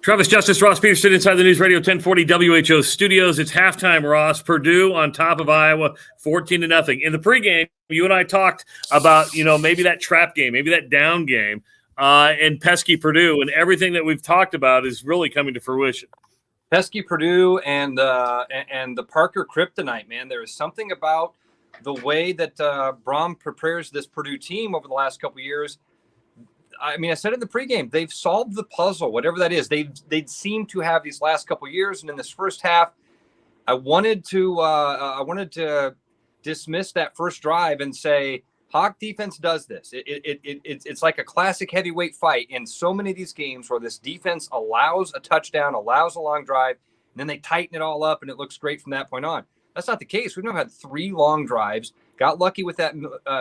Travis Justice, Ross Peterson inside the News Radio 1040 WHO studios. It's halftime, Ross. Purdue on top of Iowa, 14-0. In the pregame, you and I talked about, maybe that trap game, maybe that down game, and pesky Purdue, and everything that we've talked about is really coming to fruition. Pesky Purdue and the Parker kryptonite, man. There is something about the way that Brom prepares this Purdue team over the last couple of years. I mean, I said in the pregame, they've solved the puzzle, whatever that is. They'd seem to have these last couple of years, and in this first half, I wanted to dismiss that first drive and say Hawk defense does this. It's like a classic heavyweight fight in so many of these games where this defense allows a touchdown, allows a long drive, and then they tighten it all up, and it looks great from that point on. That's not the case. We've now had 3 long drives. Got lucky with that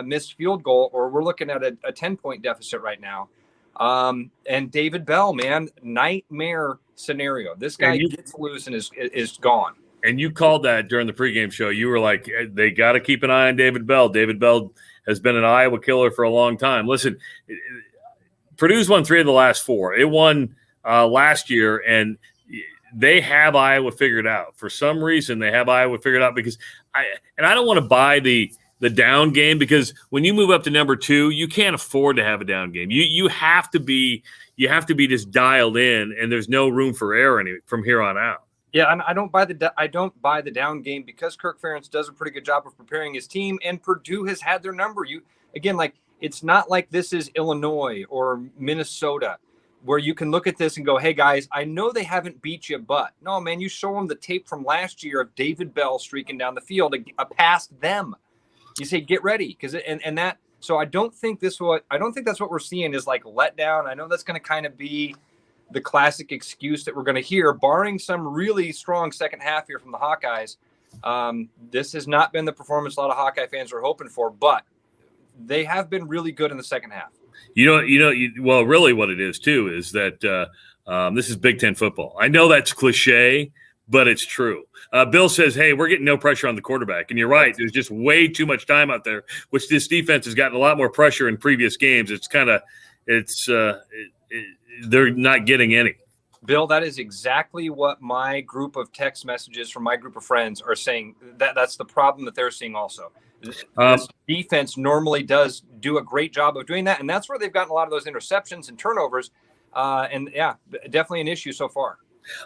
missed field goal, or we're looking at a 10-point deficit right now. And David Bell, man, nightmare scenario. This guy gets loose and is gone. And you called that during the pregame show. You were like, they got to keep an eye on David Bell. David Bell has been an Iowa killer for a long time. Listen, Purdue's won 3 of the last 4. It won last year, and they have Iowa figured out. For some reason, they have Iowa figured out because I don't want to buy the down game, because when you move up to number 2, you can't afford to have a down game. You have to be just dialed in, and there's no room for error from here on out. Yeah, and I don't buy the down game because Kirk Ferentz does a pretty good job of preparing his team, and Purdue has had their number. It's not like this is Illinois or Minnesota where you can look at this and go, hey, guys, I know they haven't beat you, but no, man, you show them the tape from last year of David Bell streaking down the field past them. You say, get ready. So I don't think that's what we're seeing is like letdown. I know that's going to kind of be the classic excuse that we're going to hear, barring some really strong second half here from the Hawkeyes. This has not been the performance a lot of Hawkeye fans are hoping for, but they have been really good in the second half. Well, really what it is too is that this is Big Ten football. I know that's cliche, but it's true. Bill says, hey, we're getting no pressure on the quarterback. And you're right. There's just way too much time out there, which this defense has gotten a lot more pressure in previous games. They're not getting any. Bill, that is exactly what my group of text messages from my group of friends are saying. That's the problem that they're seeing also. This defense normally does do a great job of doing that, and that's where they've gotten a lot of those interceptions and turnovers. And yeah, definitely an issue so far.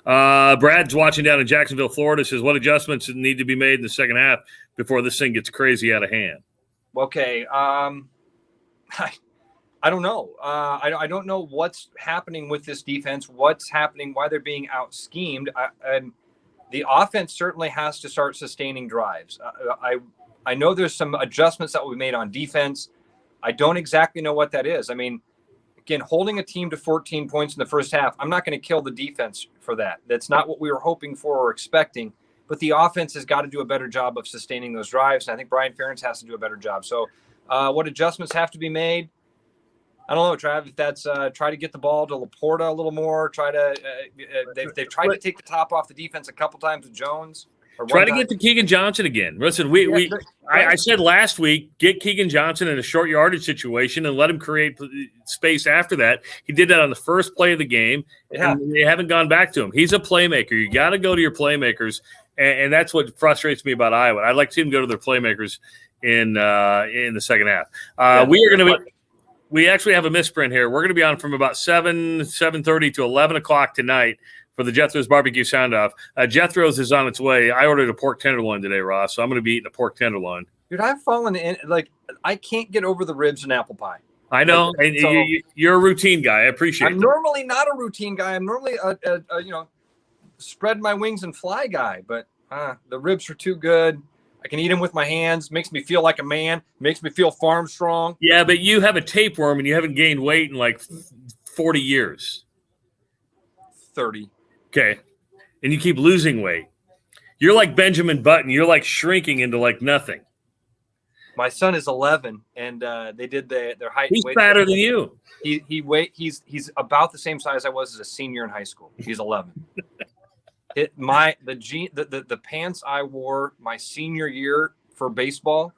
Brad's watching down in Jacksonville, Florida, says, what adjustments need to be made in the second half before this thing gets crazy out of hand? Okay. I don't know. I don't know what's happening with this defense, what's happening, why they're being out-schemed. The offense certainly has to start sustaining drives. I know there's some adjustments that will be made on defense. I don't exactly know what that is. I mean, again, holding a team to 14 points in the first half, I'm not going to kill the defense for that. That's not what we were hoping for or expecting. But the offense has got to do a better job of sustaining those drives. And I think Brian Ferentz has to do a better job. So what adjustments have to be made? I don't know, Trav, if that's try to get the ball to Laporta a little more, they've tried to take the top off the defense a couple times with Jones. Try to get to Keegan Johnson again. Listen, I said last week, get Keegan Johnson in a short yardage situation and let him create space after that. He did that on the first play of the game, and they haven't gone back to him. He's a playmaker. You got to go to your playmakers, and that's what frustrates me about Iowa. I'd like to see them go to their playmakers in the second half. We actually have a misprint here. We're going to be on from about 7:30 to 11 o'clock tonight for the Jethro's Barbecue Sound-Off. Jethro's is on its way. I ordered a pork tenderloin today, Ross, so I'm going to be eating a pork tenderloin. Dude, I've fallen in. I can't get over the ribs and apple pie. I know. And so, you're a routine guy. I appreciate it. I'm normally not a routine guy. I'm normally a spread my wings and fly guy. But the ribs are too good. I can eat them with my hands. Makes me feel like a man. Makes me feel farm strong. Yeah, but you have a tapeworm and you haven't gained weight in like 40 years. 30. Okay. And you keep losing weight. You're like Benjamin Button. You're like shrinking into like nothing. My son is 11, and they did their height. He's weight fatter than you. He's about the same size I was as a senior in high school. He's 11. The pants I wore my senior year for baseball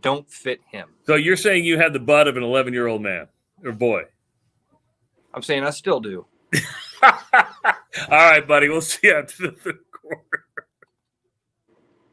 don't fit him. So you're saying you had the butt of an 11-year-old man or boy? I'm saying I still do. All right, buddy. We'll see you after the third quarter.